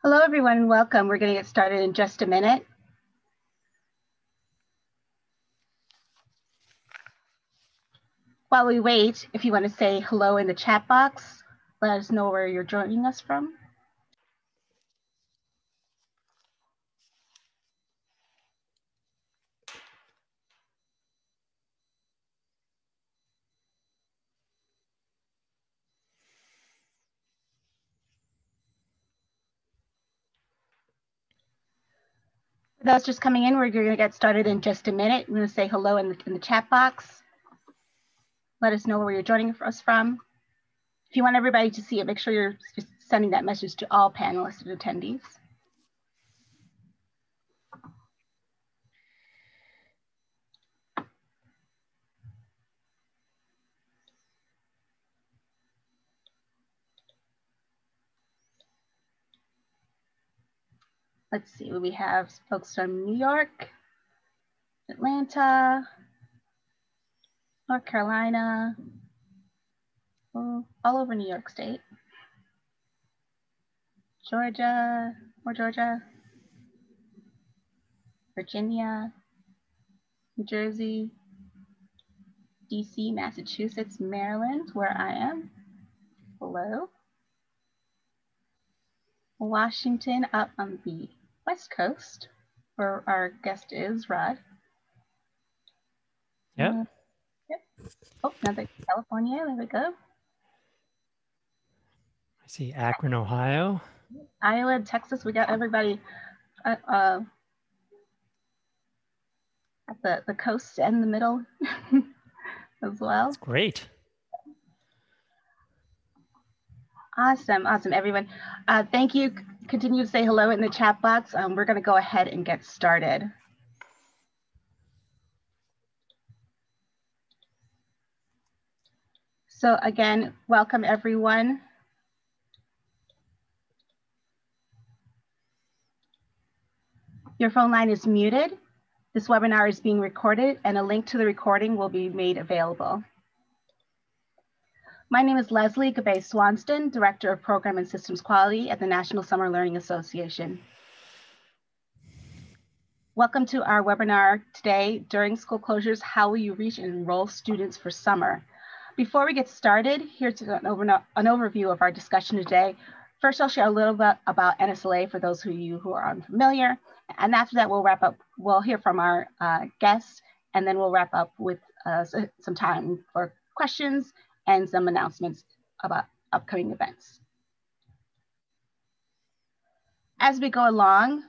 Hello, everyone, and welcome. We're going to get started in just a minute. While we wait, if you want to say hello in the chat box, let us know where you're joining us from. For those just coming in, we're going to get started in just a minute. We're going to say hello in the chat box. Let us know where you're joining us from. If you want everybody to see it, make sure you're just sending that message to all panelists and attendees. Let's see, we have folks from New York, Atlanta, North Carolina, all over New York State. Georgia, Virginia, New Jersey, DC, Massachusetts, Maryland, where I am. Hello. Washington, up on the West Coast, where our guest is, Rod. Yep. Yep. Oh, another California, there we go. I see Akron, Ohio. Iowa, Texas, we got everybody at the coast and the middle as well. That's great. Awesome, everyone. Thank you. Continue to say hello in the chat box. We're going to go ahead and get started. So again, welcome everyone. Your phone line is muted. This webinar is being recorded and a link to the recording will be made available. My name is Leslie Gabay-Swanston, Director of Program and Systems Quality at the National Summer Learning Association. Welcome to our webinar today, During School Closures, How Will You Reach and Enroll Students for Summer? Before we get started, here's an overview of our discussion today. First, I'll share a little bit about NSLA for those of you who are unfamiliar. And after that, we'll wrap up. We'll hear from our guests, and then we'll wrap up with some time for questions and some announcements about upcoming events. As we go along,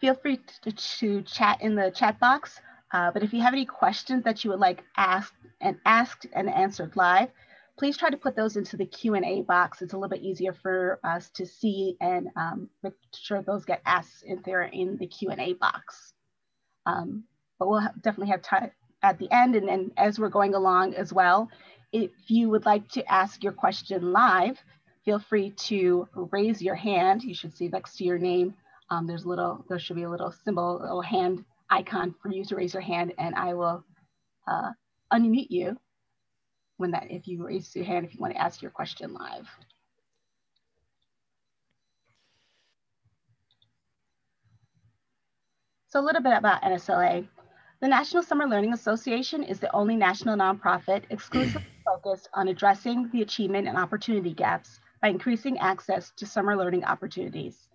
feel free to chat in the chat box. But if you have any questions that you would like asked and answered live, please try to put those into the Q&A box. It's a little bit easier for us to see and make sure those get asked if they're in the Q&A box. But we'll definitely have time at the end and as we're going along as well. If you would like to ask your question live, feel free to raise your hand. You should see next to your name, there should be a little symbol, a little hand icon for you to raise your hand, and I will unmute you if you raise your hand if you want to ask your question live. So a little bit about NSLA. The National Summer Learning Association is the only national nonprofit exclusively focused on addressing the achievement and opportunity gaps by increasing access to summer learning opportunities.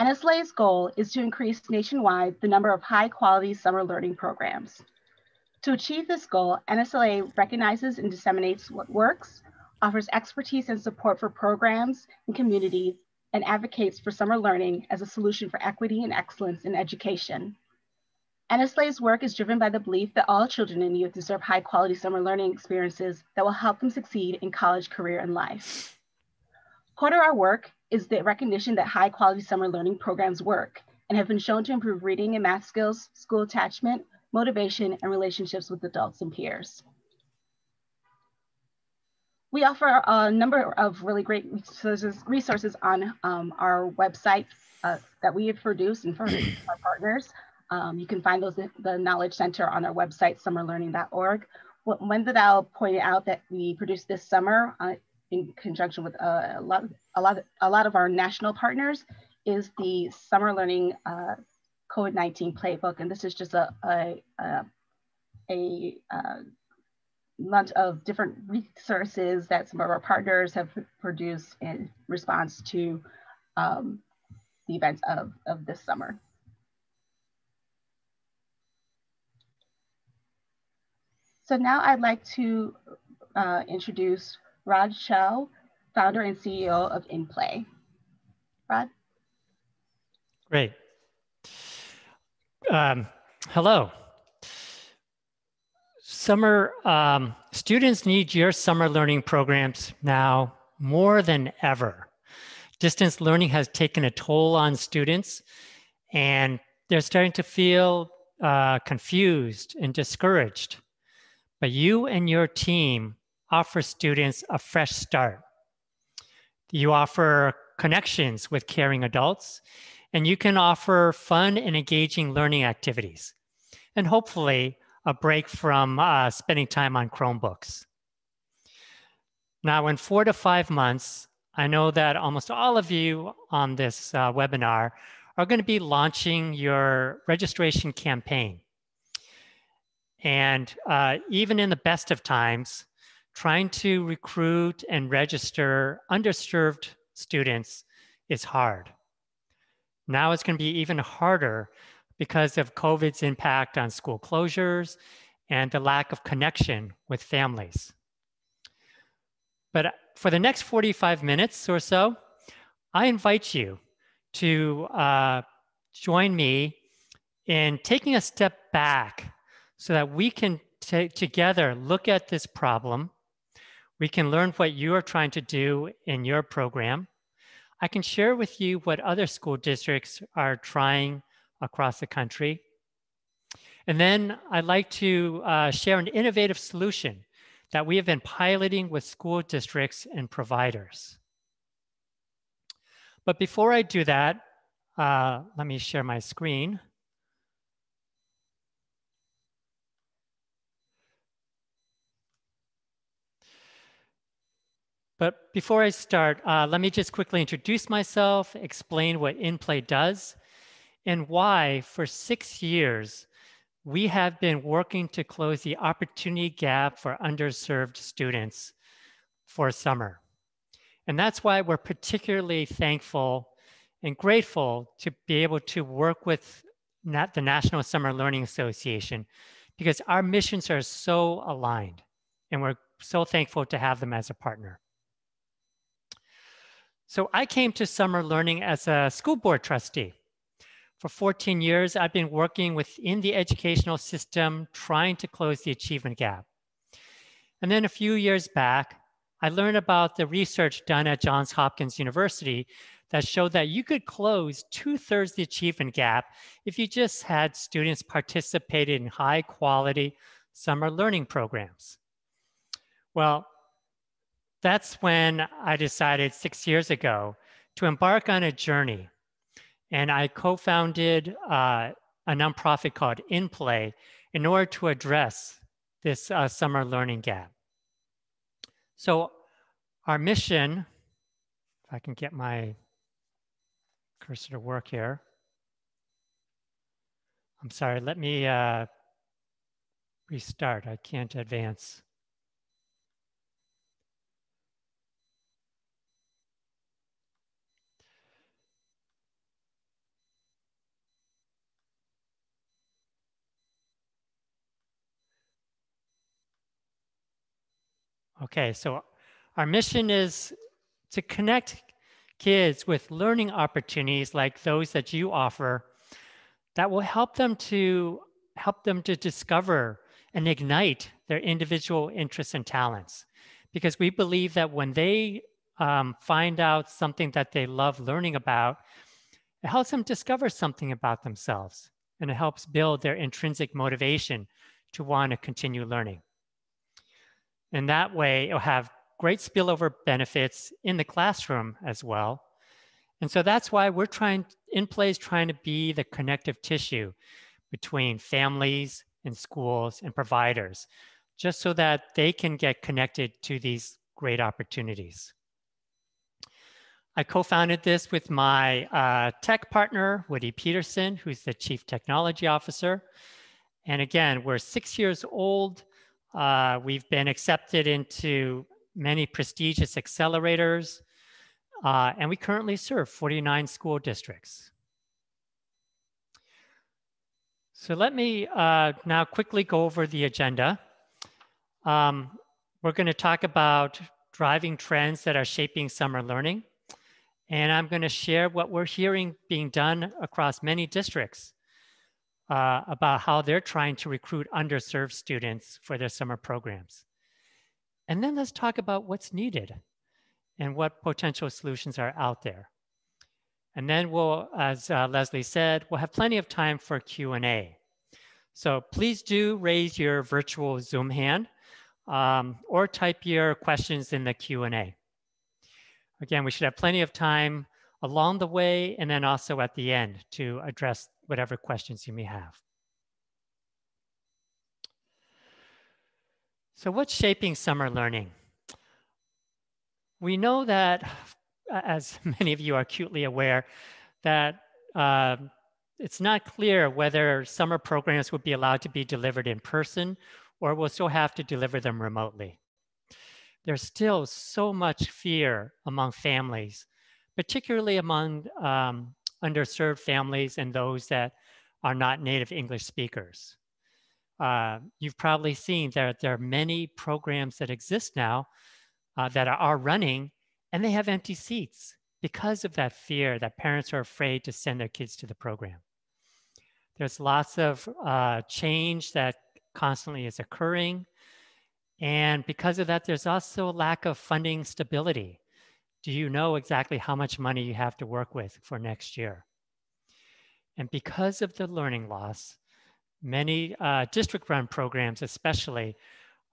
NSLA's goal is to increase nationwide the number of high-quality summer learning programs. To achieve this goal, NSLA recognizes and disseminates what works, offers expertise and support for programs and communities, and advocates for summer learning as a solution for equity and excellence in education. NSLA's work is driven by the belief that all children and youth deserve high-quality summer learning experiences that will help them succeed in college, career, and life. Core to our work is the recognition that high-quality summer learning programs work and have been shown to improve reading and math skills, school attachment, motivation, and relationships with adults and peers. We offer a number of really great resources on our website that we have produced and for our partners. You can find those at the Knowledge Center on our website, summerlearning.org. One that I'll point out that we produced this summer in conjunction with a lot of our national partners is the Summer Learning COVID-19 Playbook, and this is just a bunch of different resources that some of our partners have produced in response to the events of this summer. So now I'd like to introduce Hsiao, founder and CEO of InPlay. Rod? Great. Hello. Students need your summer learning programs now more than ever. Distance learning has taken a toll on students, and they're starting to feel confused and discouraged. But you and your team offer students a fresh start. You offer connections with caring adults, and you can offer fun and engaging learning activities, and hopefully a break from spending time on Chromebooks. Now, in 4 to 5 months, I know that almost all of you on this webinar are going to be launching your registration campaign. And even in the best of times, trying to recruit and register underserved students is hard. Now it's going to be even harder because of COVID's impact on school closures and the lack of connection with families. But for the next 45 minutes or so, I invite you to join me in taking a step back so that we can together look at this problem. We can learn what you are trying to do in your program. I can share with you what other school districts are trying across the country. And then I'd like to share an innovative solution that we have been piloting with school districts and providers. But before I do that, let me share my screen. But before I start, let me just quickly introduce myself, explain what InPlay does, and why for 6 years, we have been working to close the opportunity gap for underserved students for summer. And that's why we're particularly thankful and grateful to be able to work with the National Summer Learning Association, because our missions are so aligned, and we're so thankful to have them as a partner. So I came to summer learning as a school board trustee. For 14 years, I've been working within the educational system, trying to close the achievement gap. And then a few years back, I learned about the research done at Johns Hopkins University that showed that you could close 2/3 the achievement gap if you just had students participate in high quality summer learning programs. Well, that's when I decided 6 years ago to embark on a journey. And I co-founded a nonprofit called InPlay in order to address this summer learning gap. So our mission, if I can get my cursor to work here. I'm sorry, let me restart. I can't advance. Okay, so our mission is to connect kids with learning opportunities like those that you offer that will help them to discover and ignite their individual interests and talents. Because we believe that when they find out something that they love learning about, it helps them discover something about themselves, and it helps build their intrinsic motivation to want to continue learning. And that way, it'll have great spillover benefits in the classroom as well. And so that's why InPlay is trying to be the connective tissue between families and schools and providers, just so that they can get connected to these great opportunities. I co-founded this with my tech partner, Woody Peterson, who's the Chief Technology Officer. And again, we're 6 years old. We've been accepted into many prestigious accelerators, and we currently serve 49 school districts. So let me now quickly go over the agenda. We're going to talk about driving trends that are shaping summer learning. And I'm going to share what we're hearing being done across many districts about how they're trying to recruit underserved students for their summer programs. And then let's talk about what's needed and what potential solutions are out there. And then we'll, as Leslie said, we'll have plenty of time for Q&A. So please do raise your virtual Zoom hand or type your questions in the Q&A. Again, we should have plenty of time along the way and then also at the end to address whatever questions you may have. So what's shaping summer learning? We know that, as many of you are acutely aware, that it's not clear whether summer programs would be allowed to be delivered in person or we'll still have to deliver them remotely. There's still so much fear among families, particularly among underserved families and those that are not native English speakers. You've probably seen that there are many programs that exist now that are running, and they have empty seats because of that fear that parents are afraid to send their kids to the program. There's lots of change that constantly is occurring. And because of that, there's also a lack of funding stability. Do you know exactly how much money you have to work with for next year? And because of the learning loss, many district-run programs especially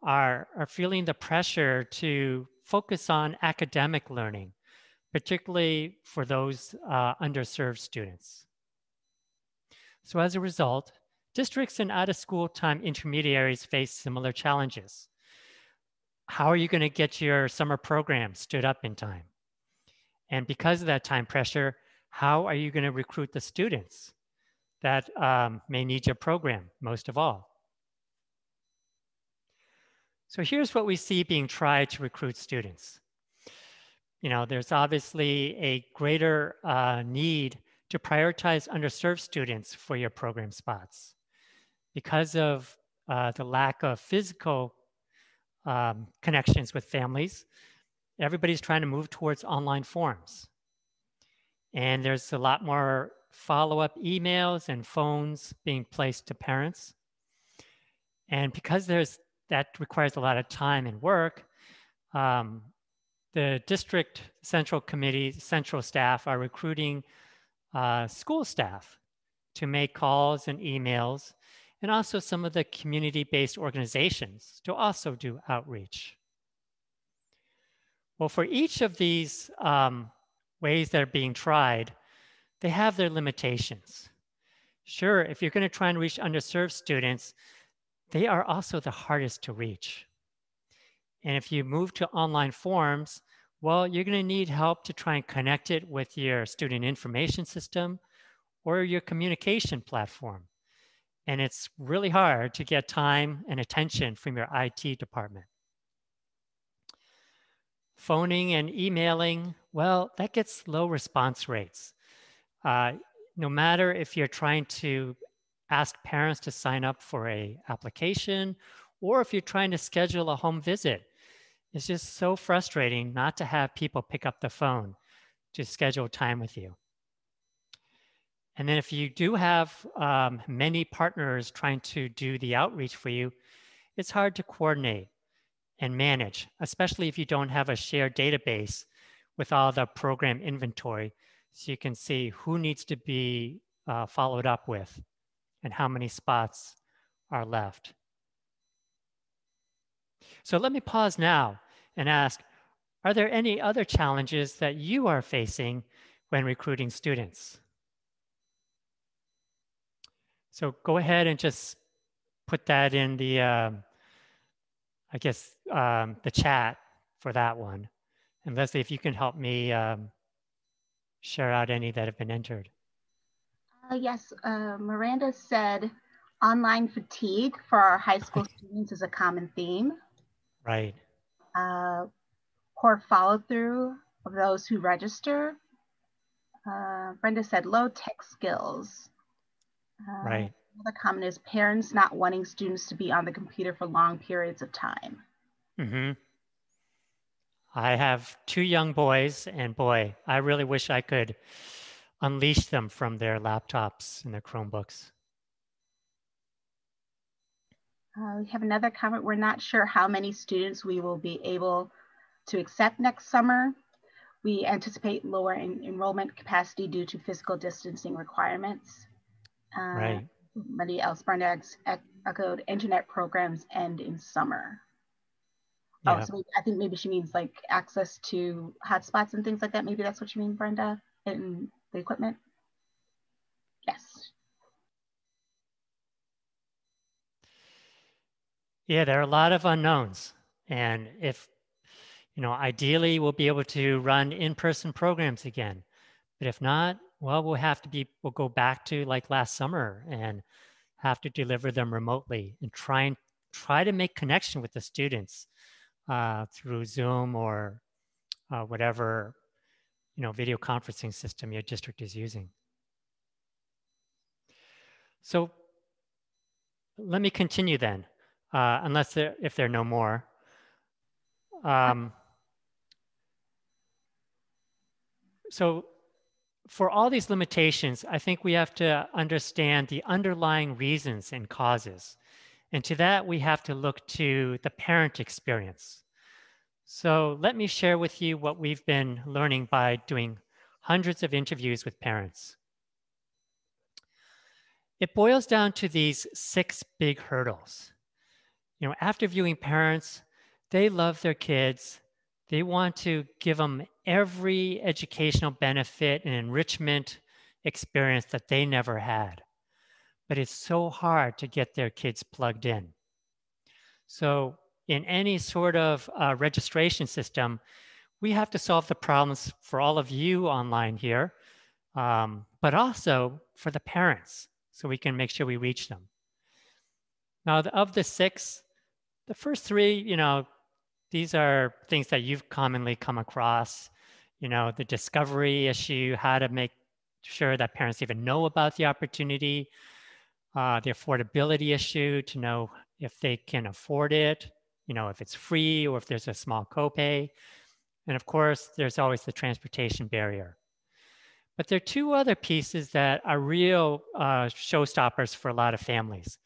are feeling the pressure to focus on academic learning, particularly for those underserved students. So as a result, districts and out-of-school time intermediaries face similar challenges. How are you going to get your summer program stood up in time? And because of that time pressure, how are you going to recruit the students that may need your program most of all? So here's what we see being tried to recruit students. You know, there's obviously a greater need to prioritize underserved students for your program spots. Because of the lack of physical connections with families, everybody's trying to move towards online forms. And there's a lot more follow-up emails and phones being placed to parents. And because that requires a lot of time and work, the district central committee, central staff are recruiting school staff to make calls and emails, and also some of the community-based organizations to also do outreach. Well, for each of these ways that are being tried, they have their limitations. Sure, if you're going to try and reach underserved students, they are also the hardest to reach. And if you move to online forms, well, you're going to need help to try and connect it with your student information system or your communication platform. And it's really hard to get time and attention from your IT department. Phoning and emailing, well, that gets low response rates. No matter if you're trying to ask parents to sign up for an application or if you're trying to schedule a home visit, it's just so frustrating not to have people pick up the phone to schedule time with you. And then if you do have many partners trying to do the outreach for you, it's hard to coordinate and manage, especially if you don't have a shared database with all the program inventory, so you can see who needs to be followed up with and how many spots are left. So let me pause now and ask, are there any other challenges that you are facing when recruiting students? So go ahead and just put that in the, the chat for that one. And Leslie, if you can help me share out any that have been entered. Yes, Miranda said online fatigue for our high school students is a common theme. Right. Poor follow through of those who register. Brenda said low tech skills. Right. Another common is parents not wanting students to be on the computer for long periods of time. Mm-hmm. I have 2 young boys, and boy, I really wish I could unleash them from their laptops and their Chromebooks. We have another comment. We're not sure how many students we will be able to accept next summer. We anticipate lower enrollment capacity due to physical distancing requirements. Right. Somebody else, Brenda echoed, internet programs end in summer. Oh, Yeah. so I think maybe she means like access to hotspots and things like that. Maybe that's what you mean, Brenda, and the equipment. Yes. Yeah, there are a lot of unknowns. And if, ideally we'll be able to run in-person programs again. But if not, well, we'll go back to like last summer and have to deliver them remotely and try to make connection with the students through Zoom or whatever, video conferencing system your district is using. So let me continue then, if there are no more. So for all these limitations, I think we have to understand the underlying reasons and causes. And to that, we have to look to the parent experience. So let me share with you what we've been learning by doing hundreds of interviews with parents. It boils down to these 6 big hurdles. After viewing parents, they love their kids. They want to give them every educational benefit and enrichment experience that they never had. But it's so hard to get their kids plugged in. So in any sort of registration system, we have to solve the problems for all of you online here, but also for the parents, so we can make sure we reach them. Now, of the 6, the first 3, these are things that you've commonly come across. The discovery issue, how to make sure that parents even know about the opportunity, the affordability issue, to know if they can afford it, if it's free or if there's a small copay. And of course, there's always the transportation barrier. But there are 2 other pieces that are real showstoppers for a lot of families.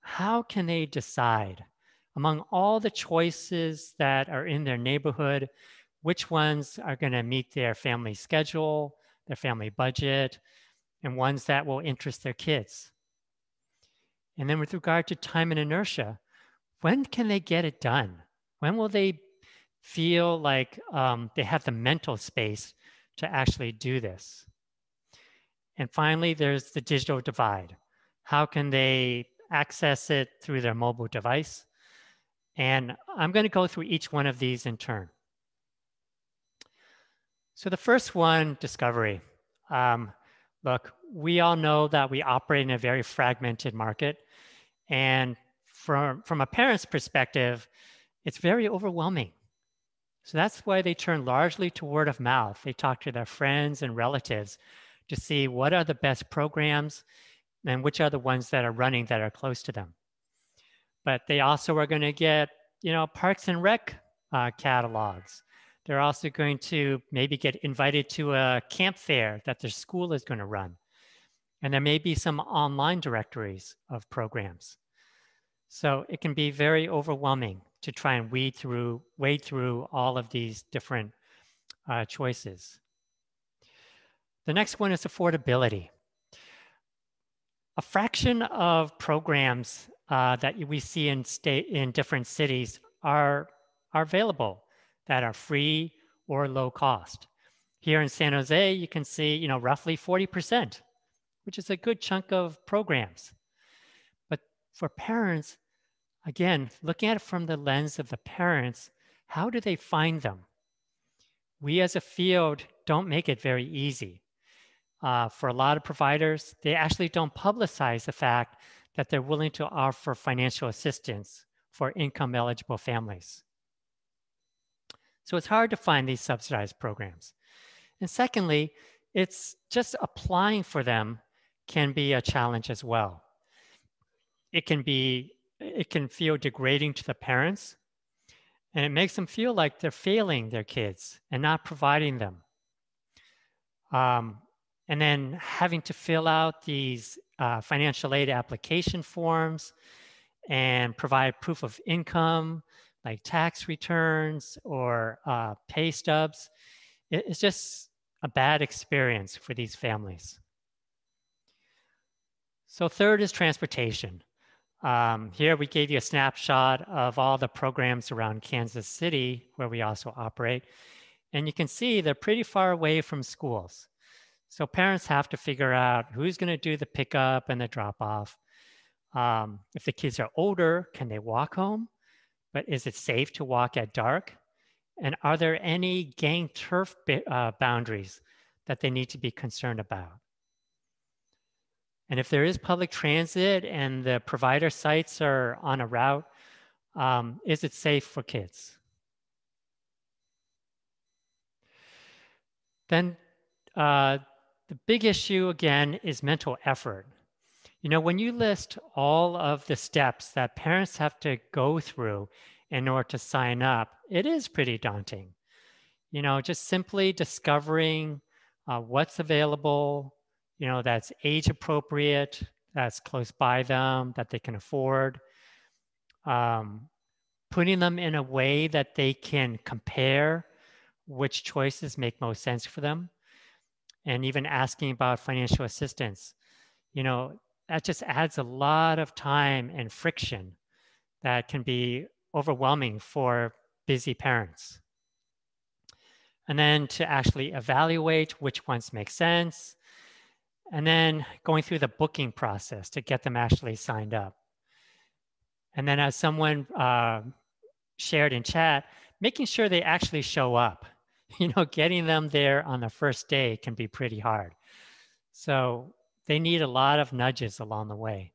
How can they decide among all the choices that are in their neighborhood, which ones are going to meet their family schedule, their family budget, and ones that will interest their kids? And then with regard to time and inertia, when can they get it done? When will they feel like they have the mental space to actually do this? And finally, there's the digital divide. How can they access it through their mobile device? And I'm going to go through each one of these in turn. So the first one, discovery. Look, we all know that we operate in a very fragmented market. And from a parent's perspective, it's very overwhelming. So that's why they turn largely to word of mouth. They talk to their friends and relatives to see what are the best programs and which are the ones that are running that are close to them. But they also are going to get, Parks and Rec catalogs. They're also going to maybe get invited to a camp fair that their school is going to run. And there may be some online directories of programs. So it can be very overwhelming to try and wade through all of these different choices. The next one is affordability. A fraction of programs that we see in different cities are available that are free or low cost. Here in San Jose, you can see roughly 40%, which is a good chunk of programs. But for parents, again, looking at it from the lens of the parents, how do they find them? We as a field don't make it very easy. For a lot of providers, they actually don't publicize the fact that they're willing to offer financial assistance for income eligible families. So it's hard to find these subsidized programs. And secondly, it's just applying for them can be a challenge as well. It can feel degrading to the parents, and it makes them feel like they're failing their kids and not providing them. And then having to fill out these financial aid application forms and provide proof of income, like tax returns or pay stubs. It's just a bad experience for these families. So third is transportation. Here we gave you a snapshot of all the programs around Kansas City where we also operate. And you can see they're pretty far away from schools. So parents have to figure out who's going to do the pickup and the drop off. If the kids are older, can they walk home? But is it safe to walk at dark? And are there any gang turf boundaries that they need to be concerned about? And if there is public transit and the provider sites are on a route, is it safe for kids? Then the big issue, again, is mental effort. You know, when you list all of the steps that parents have to go through in order to sign up, it is pretty daunting. You know, just simply discovering what's available, you know, that's age appropriate, that's close by them, that they can afford, putting them in a way that they can compare which choices make most sense for them, and even asking about financial assistance. You know, that just adds a lot of time and friction that can be overwhelming for busy parents. And then to actually evaluate which ones make sense, and then going through the booking process to get them actually signed up. And then as someone shared in chat, making sure they actually show up. You know, getting them there on the first day can be pretty hard. So they need a lot of nudges along the way.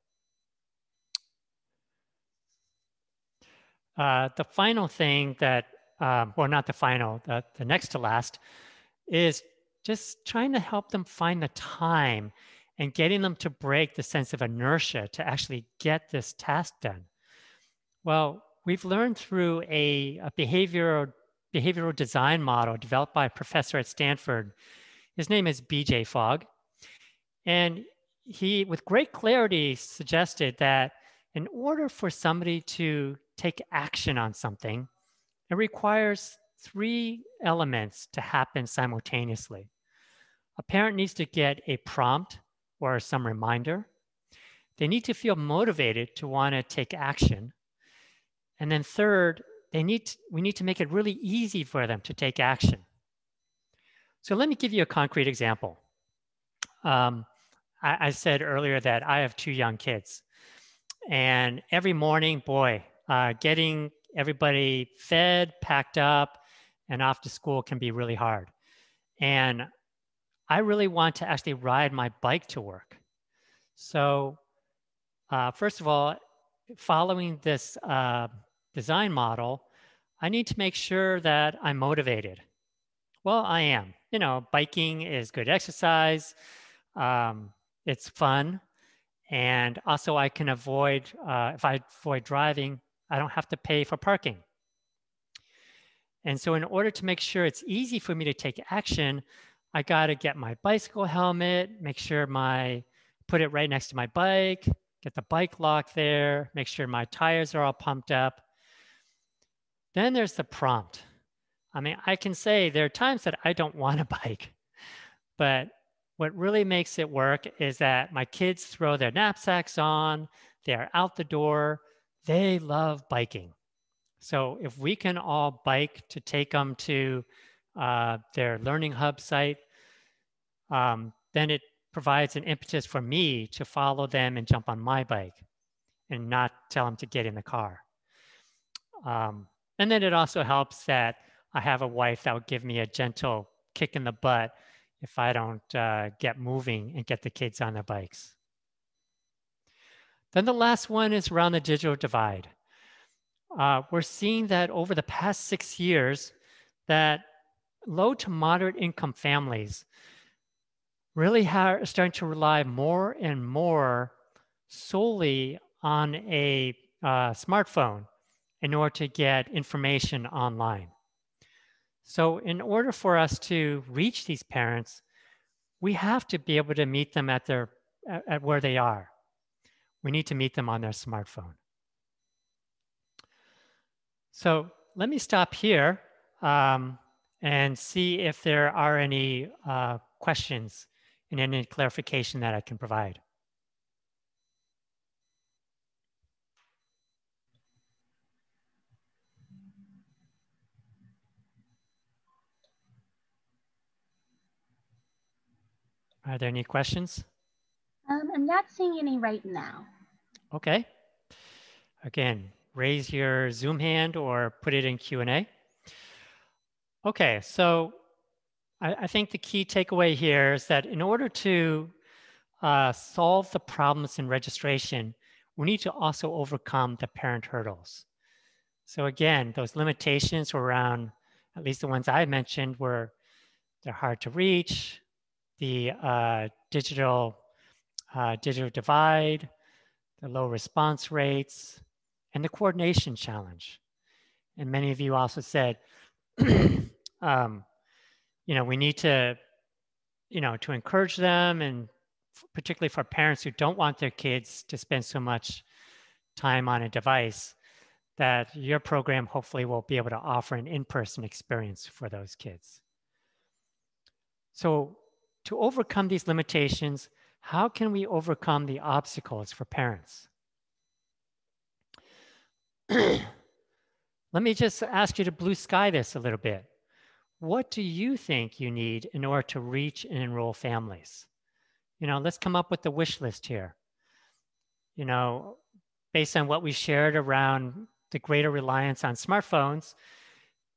The final thing that, well, not the final, the next to last, is just trying to help them find the time and getting them to break the sense of inertia to actually get this task done. Well, we've learned through a behavioral design model developed by a professor at Stanford. His name is BJ Fogg. And he, with great clarity, suggested that in order for somebody to take action on something, it requires 3 elements to happen simultaneously. A parent needs to get a prompt or some reminder. They need to feel motivated to want to take action. And then third, we need to make it really easy for them to take action. So let me give you a concrete example. I said earlier that I have 2 young kids. And every morning, boy, getting everybody fed, packed up, and off to school can be really hard. And I really want to actually ride my bike to work. So first of all, following this design model, I need to make sure that I'm motivated. Well, I am. You know, biking is good exercise. It's fun. And also I can avoid, if I avoid driving, I don't have to pay for parking. And so in order to make sure it's easy for me to take action, I got to get my bicycle helmet, make sure put it right next to my bike, get the bike lock there, make sure my tires are all pumped up. Then there's the prompt. I mean, I can say there are times that I don't want to bike, but what really makes it work is that my kids throw their knapsacks on, they're out the door, they love biking. So if we can all bike to take them to their learning hub site, then it provides an impetus for me to follow them and jump on my bike and not tell them to get in the car. And then it also helps that I have a wife that will give me a gentle kick in the butt if I don't get moving and get the kids on their bikes. Then the last one is around the digital divide. We're seeing that over the past 6 years that low to moderate income families really are starting to rely more and more solely on a smartphone in order to get information online. So in order for us to reach these parents, we have to be able to meet them at where they are. We need to meet them on their smartphone. So let me stop here and see if there are any questions and any clarification that I can provide. Are there any questions? I'm not seeing any right now. Okay. Again, raise your Zoom hand or put it in Q&A. Okay, so I think the key takeaway here is that in order to solve the problems in registration, we need to also overcome the parent hurdles. So again, those limitations were around, at least the ones I mentioned, were they're hard to reach, the digital divide, the low response rates, and the coordination challenge. And many of you also said, we need to, to encourage them, and particularly for parents who don't want their kids to spend so much time on a device, that your program hopefully will be able to offer an in-person experience for those kids. So to overcome these limitations, how can we overcome the obstacles for parents? Let me just ask you to blue sky this a little bit. What do you think you need in order to reach and enroll families? Let's come up with the wish list here. Based on what we shared around the greater reliance on smartphones,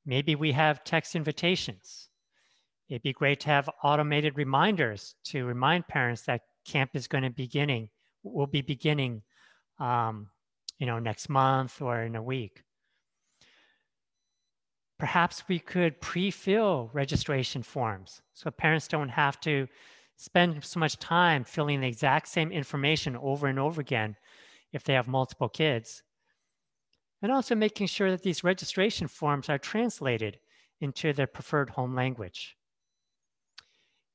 maybe we have text invitations. It'd be great to have automated reminders to remind parents that camp is going to will be beginning, next month or in a week. Perhaps we could pre-fill registration forms so parents don't have to spend so much time filling the exact same information over and over again if they have multiple kids. And also making sure that these registration forms are translated into their preferred home language.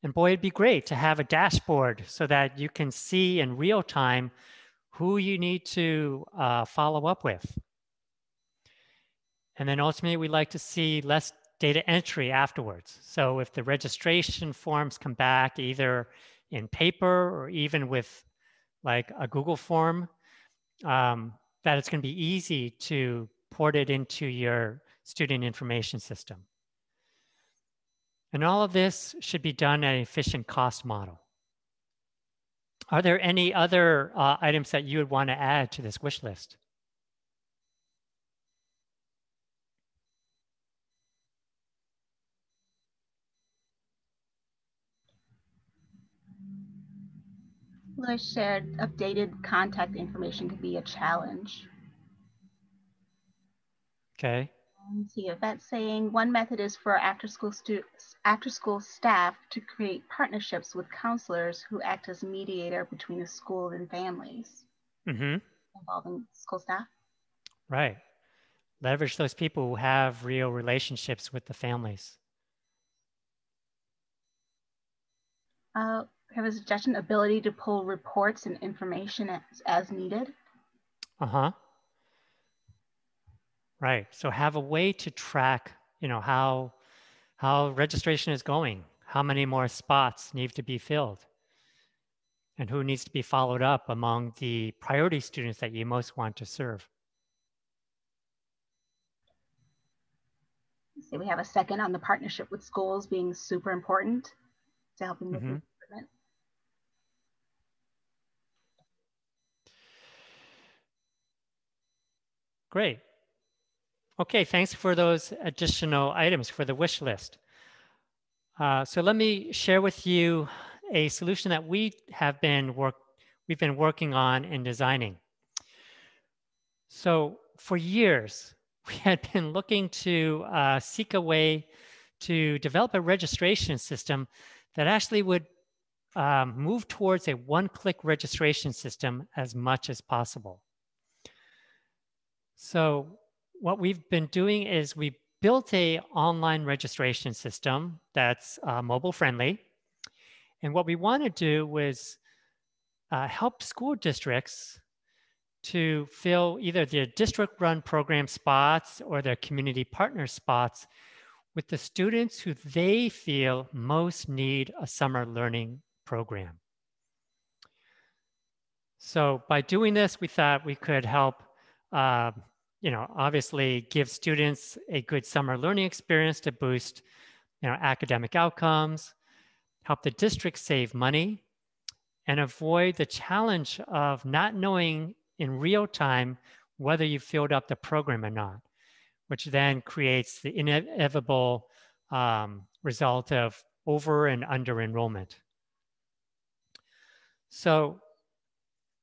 And boy, it'd be great to have a dashboard so that you can see in real time who you need to follow up with. And then ultimately, we'd like to see less data entry afterwards. So if the registration forms come back either in paper or even with like a Google form, that it's going to be easy to port it into your student information system. And all of this should be done at an efficient cost model. Are there any other items that you would want to add to this wish list? Lewis shared updated contact information could be a challenge. Okay. See if that's saying one method is for after-school staff to create partnerships with counselors who act as mediator between the school and families. Involving school staff. Right. Leverage those people who have real relationships with the families. Have a suggestion: ability to pull reports and information as needed. Right. So have a way to track, how registration is going, how many more spots need to be filled, and who needs to be followed up among the priority students that you most want to serve. So we have a second on the partnership with schools being super important to helping with recruitment. Great. Okay, thanks for those additional items for the wish list. So let me share with you a solution that we've been working on and designing. So for years, we had been looking to seek a way to develop a registration system that actually would move towards a one-click registration system as much as possible. So what we've been doing is we built a online registration system that's mobile friendly. And what we want to do was help school districts to fill either their district run program spots or their community partner spots with the students who they feel most need a summer learning program. So by doing this, we thought we could help, obviously give students a good summer learning experience to boost, academic outcomes, help the district save money, and avoid the challenge of not knowing in real time whether you filled up the program or not, which then creates the inevitable result of over and under enrollment. So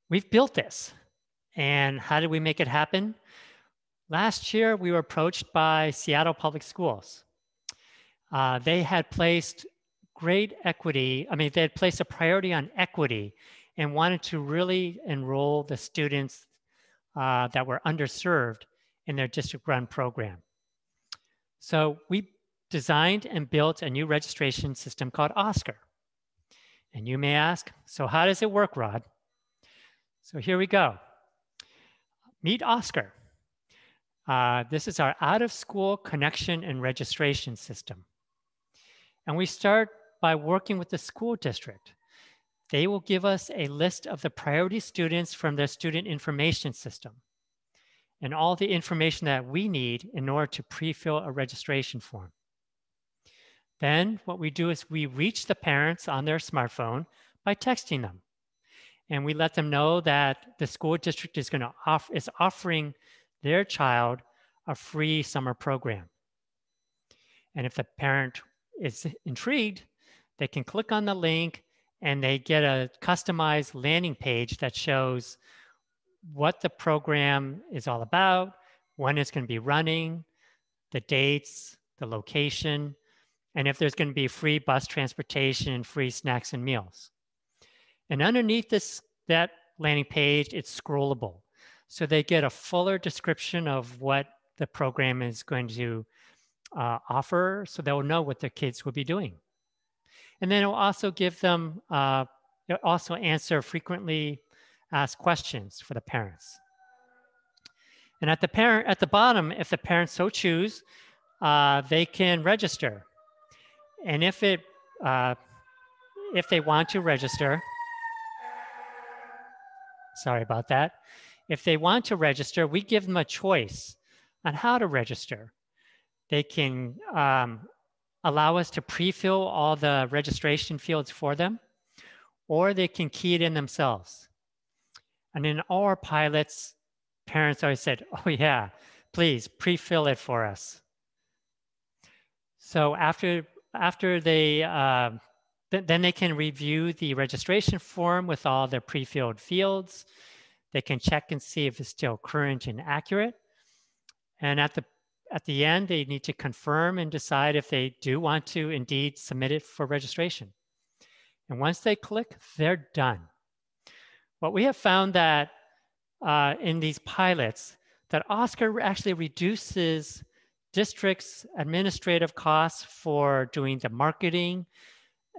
we've built this. And how did we make it happen? Last year, we were approached by Seattle Public Schools. They had placed they had placed a priority on equity and wanted to really enroll the students that were underserved in their district-run program. So we designed and built a new registration system called Oscar. And you may ask, so how does it work, Rod? So here we go. Meet Oscar. This is our out-of-school connection and registration system. And we start by working with the school district. They will give us a list of the priority students from their student information system and all the information that we need in order to pre-fill a registration form. Then what we do is we reach the parents on their smartphone by texting them. And we let them know that the school district is offering their child a free summer program. And if the parent is intrigued, they can click on the link and they get a customized landing page that shows what the program is all about, when it's going to be running, the dates, the location, and if there's going to be free bus transportation and free snacks and meals. And underneath that landing page, it's scrollable. So they get a fuller description of what the program is going to offer, so they'll know what their kids will be doing. And then it'll also give them, it'll also answer frequently asked questions for the parents. And at the bottom, if the parents so choose, they can register. And if they want to register, sorry about that. If they want to register, we give them a choice on how to register. They can allow us to pre-fill all the registration fields for them, or they can key it in themselves. And in all our pilots, parents always said, oh yeah, please pre-fill it for us. So after they, then they can review the registration form with all the pre-filled fields. They can check and see if it's still current and accurate. And at the end, they need to confirm and decide if they do want to indeed submit it for registration. And once they click, they're done. What we have found that in these pilots, that Oscar actually reduces districts' administrative costs for doing the marketing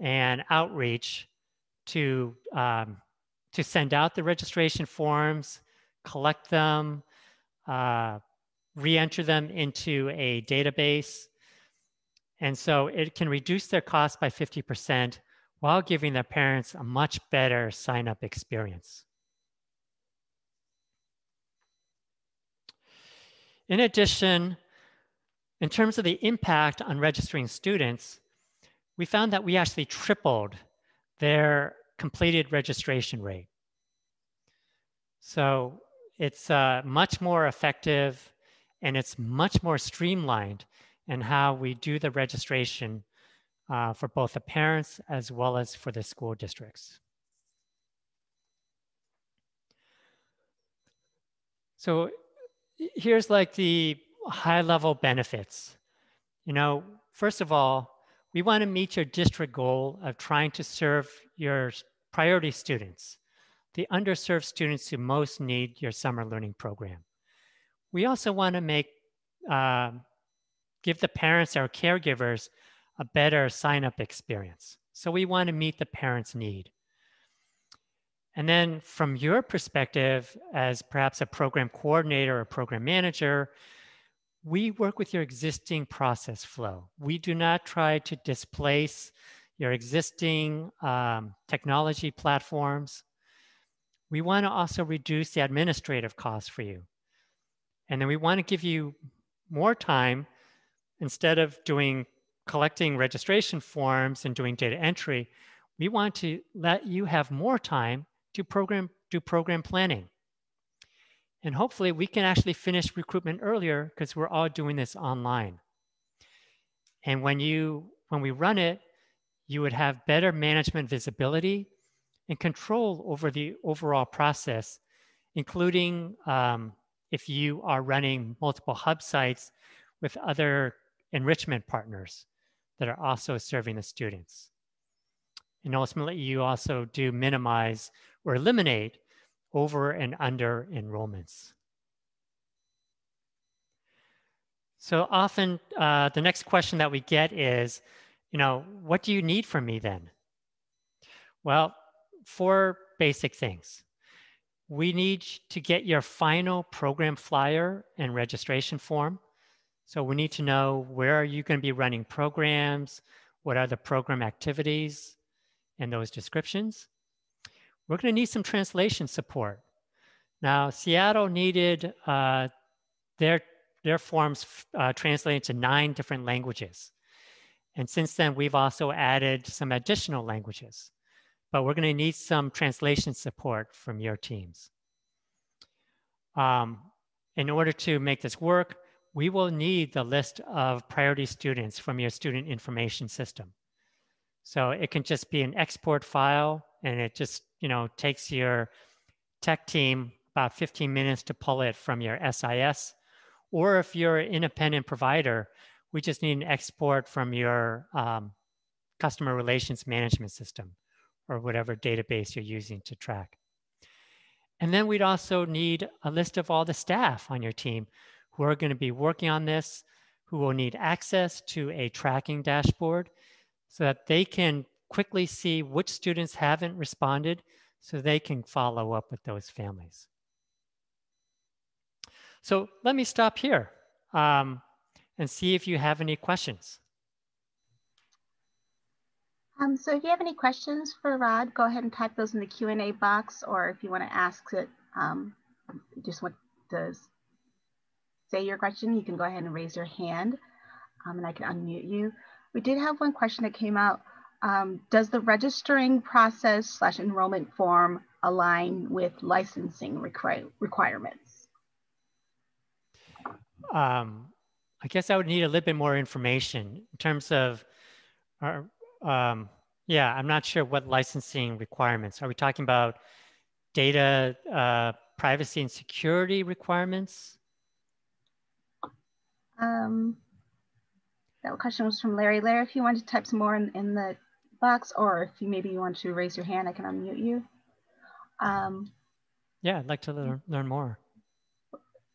and outreach to send out the registration forms, collect them, re-enter them into a database. And so it can reduce their cost by 50% while giving their parents a much better sign-up experience. In addition, in terms of the impact on registering students, we found that we actually tripled their completed registration rate. So it's much more effective and it's much more streamlined in how we do the registration for both the parents as well as for the school districts. So here's like the high-level benefits. You know, first of all, we want to meet your district goal of trying to serve your priority students, the underserved students who most need your summer learning program. We also want to give the parents or caregivers a better sign-up experience. So we want to meet the parents' need. And then from your perspective, as perhaps a program coordinator or program manager, we work with your existing process flow. We do not try to displace your existing technology platforms. We want to also reduce the administrative costs for you. And then we want to give you more time instead of collecting registration forms and doing data entry. We want to let you have more time to do program planning. And hopefully we can actually finish recruitment earlier because we're all doing this online. And when we run it, you would have better management visibility and control over the overall process, including if you are running multiple hub sites with other enrichment partners that are also serving the students. And ultimately, you also do minimize or eliminate over and under enrollments. So often, the next question that we get is, what do you need from me then? Well, 4 basic things. We need to get your final program flyer and registration form. So we need to know where are you going to be running programs, what are the program activities, and those descriptions. We're going to need some translation support. Now, Seattle needed their forms translated to 9 different languages. And since then, we've also added some additional languages. But we're going to need some translation support from your teams. In order to make this work, we will need the list of priority students from your student information system. So it can just be an export file, and it just takes your tech team about 15 minutes to pull it from your SIS. Or if you're an independent provider, we just need an export from your customer relations management system or whatever database you're using to track. And then we'd also need a list of all the staff on your team who are going to be working on this, who will need access to a tracking dashboard so that they can quickly see which students haven't responded so they can follow up with those families. So let me stop here and see if you have any questions. So if you have any questions for Rod, go ahead and type those in the Q&A box, or if you want to ask it, just want to say your question, you can go ahead and raise your hand and I can unmute you. We did have one question that came out. Does the registering process / enrollment form align with licensing requirements? I guess I would need a little bit more information in terms of yeah, I'm not sure what licensing requirements. Are we talking about data privacy and security requirements? That question was from Larry. Larry, if you want to type some more in the box, or if maybe you want to raise your hand, I can unmute you. Yeah, I'd like to learn more.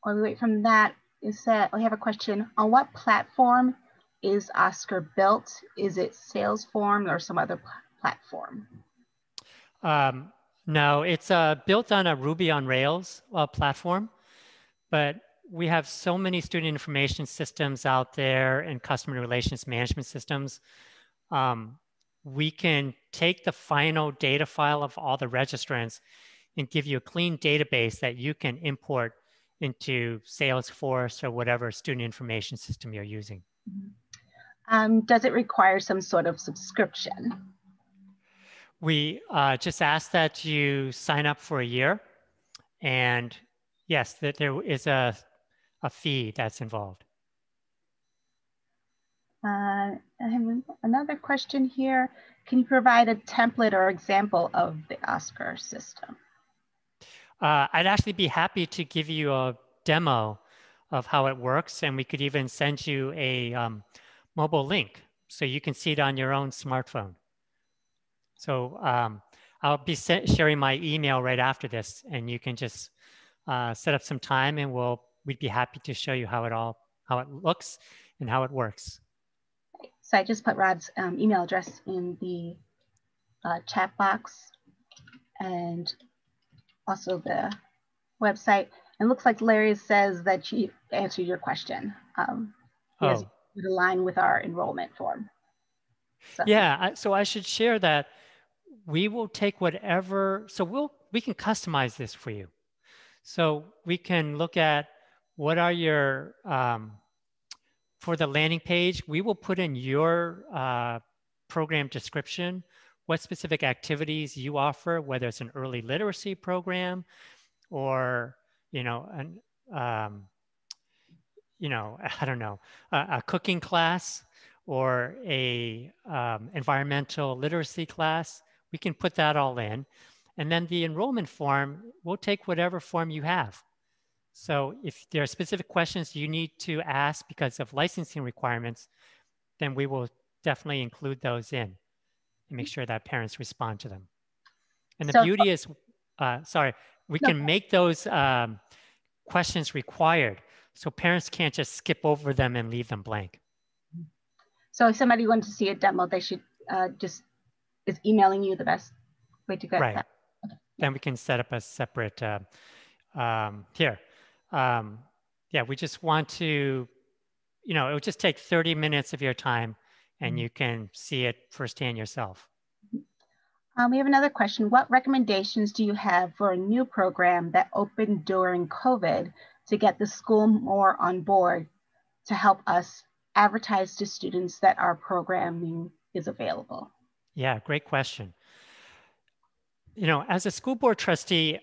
While we wait from that, we have a question. On what platform is Oscar built? Is it Salesforce or some other platform? No, it's built on a Ruby on Rails platform, but we have so many student information systems out there and customer relations management systems. We can take the final data file of all the registrants and give you a clean database that you can import into Salesforce or whatever student information system you're using. Does it require some sort of subscription? We just ask that you sign up for a year, and yes, that there is a fee that's involved. I have another question here. Can you provide a template or example of the Oscar system? I'd actually be happy to give you a demo of how it works, and we could even send you a mobile link so you can see it on your own smartphone. So I'll be sharing my email right after this, and you can just set up some time, and we'd be happy to show you how it looks and how it works. So I just put Rod's email address in the chat box and also the website. And looks like Larry says that she answered your question. He has it aligned with our enrollment form. So. Yeah, so I should share that we will take whatever, so we can customize this for you. So we can look at what are your, for the landing page, we will put in your program description, what specific activities you offer, whether it's an early literacy program or, I don't know, a cooking class or a environmental literacy class. We can put that all in. And then the enrollment form, we'll take whatever form you have. So if there are specific questions you need to ask because of licensing requirements, then we will definitely include those in and make sure that parents respond to them. And the beauty is, we can make those questions required so parents can't just skip over them and leave them blank. So if somebody wants to see a demo, they should is emailing you the best way to get that? Okay. Then we can set up a separate, here. Yeah, we just want to, it would just take 30 minutes of your time and you can see it firsthand yourself. We have another question. What recommendations do you have for a new program that opened during COVID to get the school more on board to help us advertise to students that our programming is available? Yeah, great question. As a school board trustee,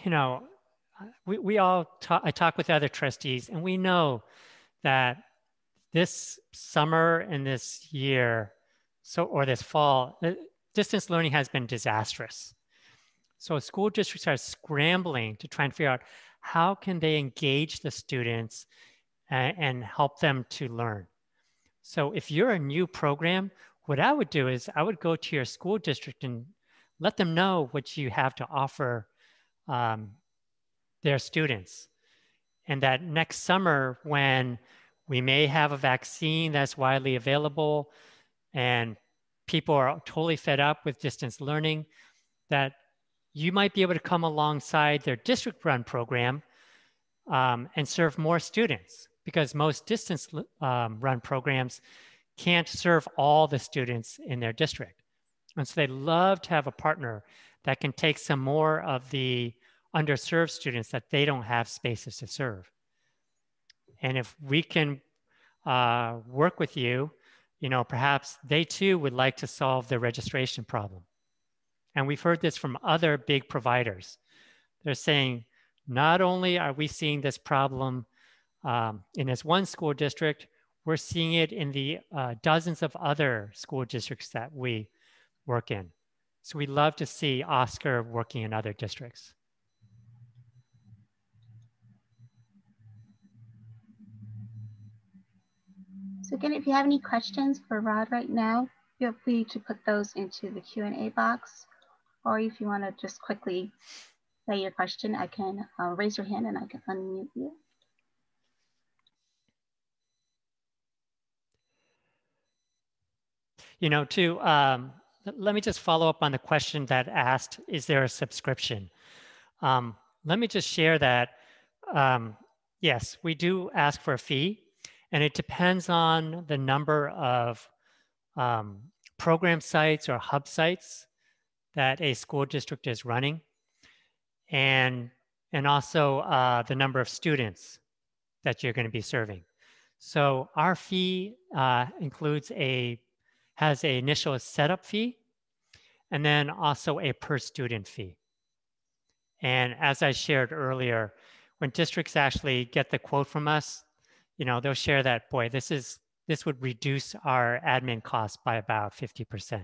I talk with other trustees, and we know that this summer and this year, or this fall, distance learning has been disastrous. So school districts are scrambling to try and figure out how can they engage the students and help them to learn. So if you're a new program, what I would do is I would go to your school district and let them know what you have to offer their students. And that next summer, when we may have a vaccine that's widely available and people are totally fed up with distance learning, that you might be able to come alongside their district-run program and serve more students, because most distance run programs can't serve all the students in their district. And so they love to have a partner that can take some more of the underserved students that they don't have spaces to serve. And if we can work with you, perhaps they too would like to solve the registration problem. And we've heard this from other big providers. They're saying, not only are we seeing this problem in this one school district, we're seeing it in the dozens of other school districts that we work in. So we love to see Oscar working in other districts. So again, if you have any questions for Rod right now, feel free to put those into the Q&A box. Or if you want to just quickly say your question, I can raise your hand and I can unmute you. Let me just follow up on the question that asked, is there a subscription? Let me just share that, yes, we do ask for a fee, and it depends on the number of program sites or hub sites that a school district is running, and also the number of students that you're going to be serving. So our fee has an initial setup fee, and then also a per student fee. And as I shared earlier, when districts actually get the quote from us, they'll share that, boy, this is this would reduce our admin costs by about 50%.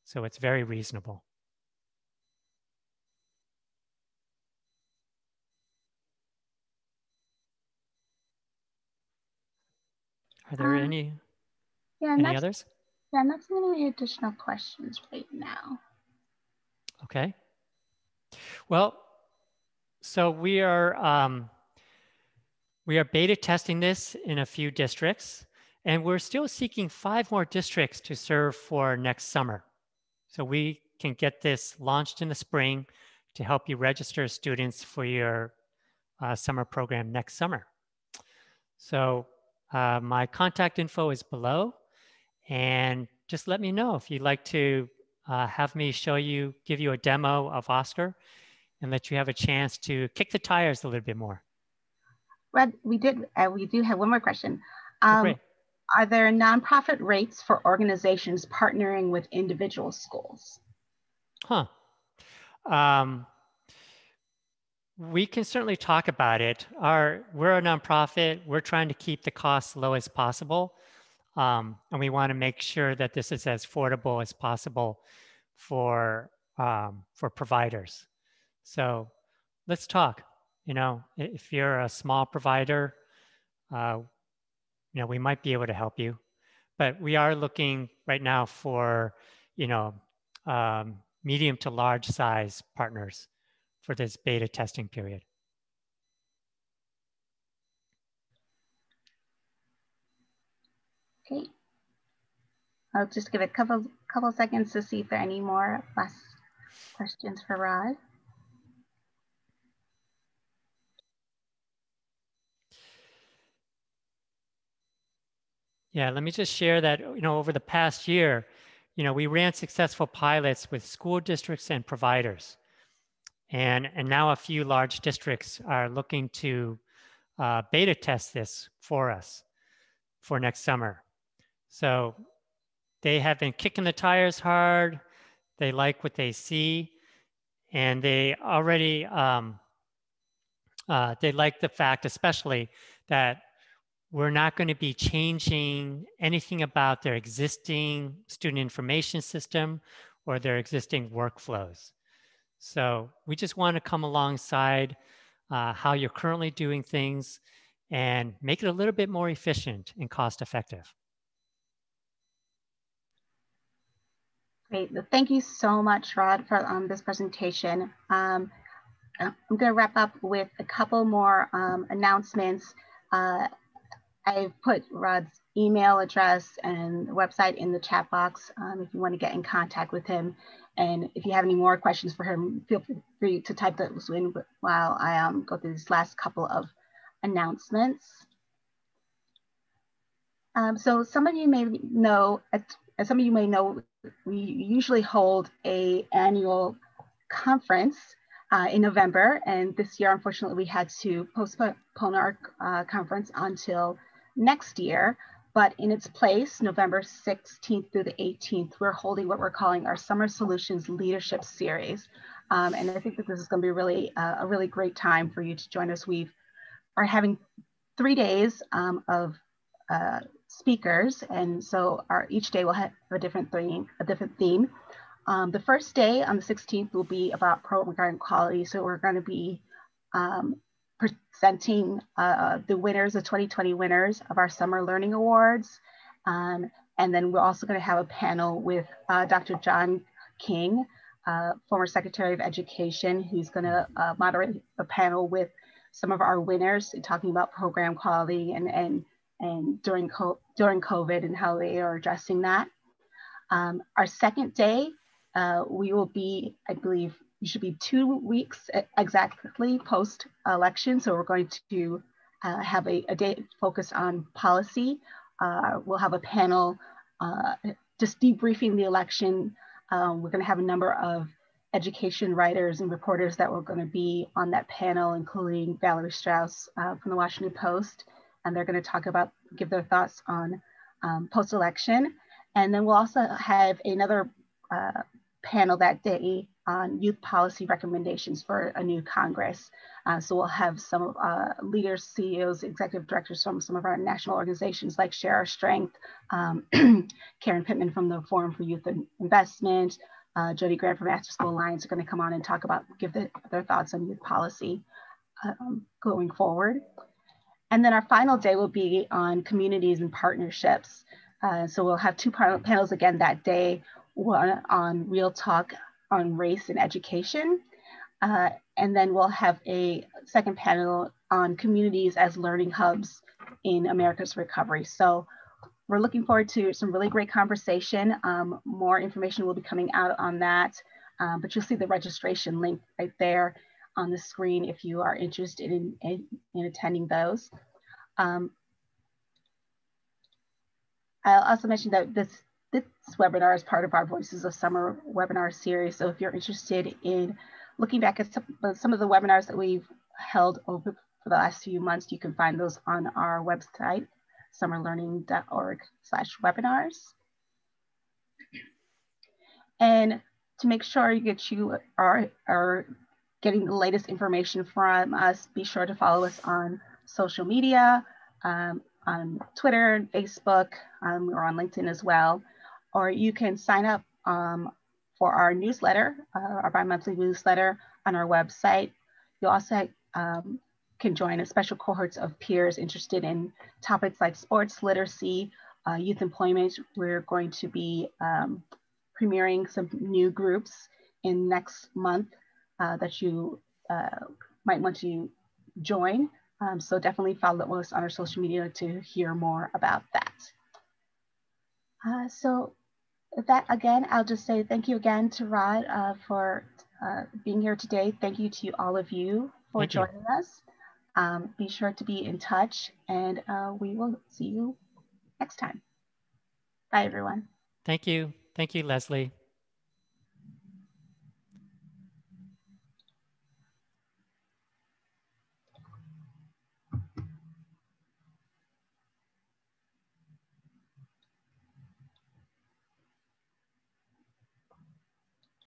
So it's very reasonable. Are there any others? Yeah, I'm not seeing any additional questions right now. Okay. Well, so we are beta testing this in a few districts, and we're still seeking 5 more districts to serve for next summer. So we can get this launched in the spring to help you register students for your summer program next summer. So my contact info is below, and just let me know if you'd like to have me give you a demo of Oscar and let you have a chance to kick the tires a little bit more. Red, we do have one more question. Great. Are there nonprofit rates for organizations partnering with individual schools? Huh. We can certainly talk about it. We're a nonprofit. We're trying to keep the costs low as possible. And we want to make sure that this is as affordable as possible for providers. So let's talk. You know, if you're a small provider, you know, we might be able to help you. But we are looking right now for, you know, medium to large size partners for this beta testing period. Okay. I'll just give it a couple seconds to see if there are any more last questions for Rod. Yeah, let me just share that, you know, over the past year, you know, we ran successful pilots with school districts and providers. And now a few large districts are looking to beta test this for us for next summer. So they have been kicking the tires hard. They like what they see. And they already, they like the fact, especially, that we're not going to be changing anything about their existing student information system or their existing workflows. So we just want to come alongside how you're currently doing things and make it a little bit more efficient and cost effective. Great. Thank you so much, Rod, for this presentation. I'm going to wrap up with a couple more announcements. I've put Rod's email address and website in the chat box if you want to get in contact with him. And if you have any more questions for him, feel free to type those in while I go through this last couple of announcements. So some of you may know, as some of you may know, we usually hold an annual conference in November. And this year, unfortunately, we had to postpone our conference until next year. But in its place, November 16th through the 18th, we're holding what we're calling our Summer Solutions Leadership Series. And I think that this is going to be really a really great time for you to join us. We are having 3 days of speakers, and so each day will have a different theme. The first day on the 16th will be about program quality. So we're going to be presenting the winners, the 2020 winners of our Summer Learning Awards. And then we're also going to have a panel with Dr. John King, former Secretary of Education, who's going to moderate a panel with some of our winners talking about program quality and during COVID and how they are addressing that. Our second day, we will be, I believe, we should be 2 weeks exactly post-election. So we're going to have a day focused on policy. We'll have a panel just debriefing the election. We're going to have a number of education writers and reporters that were going to be on that panel, including Valerie Strauss from the Washington Post. And they're going to give their thoughts on post-election. And then we'll also have another panel that day on youth policy recommendations for a new Congress. So we'll have some leaders, CEOs, executive directors from some of our national organizations like Share Our Strength, Karen Pittman from the Forum for Youth Investment, Jody Grant from After School Alliance are going to come on and talk about, give their thoughts on youth policy going forward. And then our final day will be on communities and partnerships. So we'll have two panels again that day, one on Real Talk on race and education. And then we'll have a second panel on communities as learning hubs in America's recovery. So we're looking forward to some really great conversation. More information will be coming out on that, but you'll see the registration link right there on the screen if you are interested in attending those. I'll also mention that this webinar is part of our Voices of Summer webinar series. So if you're interested in looking back at some of the webinars that we've held over for the last few months, you can find those on our website, summerlearning.org/webinars. And to make sure you are getting the latest information from us, be sure to follow us on social media, on Twitter and Facebook, or on LinkedIn as well. Or you can sign up for our newsletter, our bi-monthly newsletter on our website. You also can join a special cohorts of peers interested in topics like sports, literacy, youth employment. We're going to be premiering some new groups in next month that you might want to join. So definitely follow us on our social media to hear more about that. So with that, again, I'll just say thank you again to Rod for being here today. Thank you to all of you for joining us. Be sure to be in touch, and we will see you next time. Bye, everyone. Thank you. Thank you, Leslie.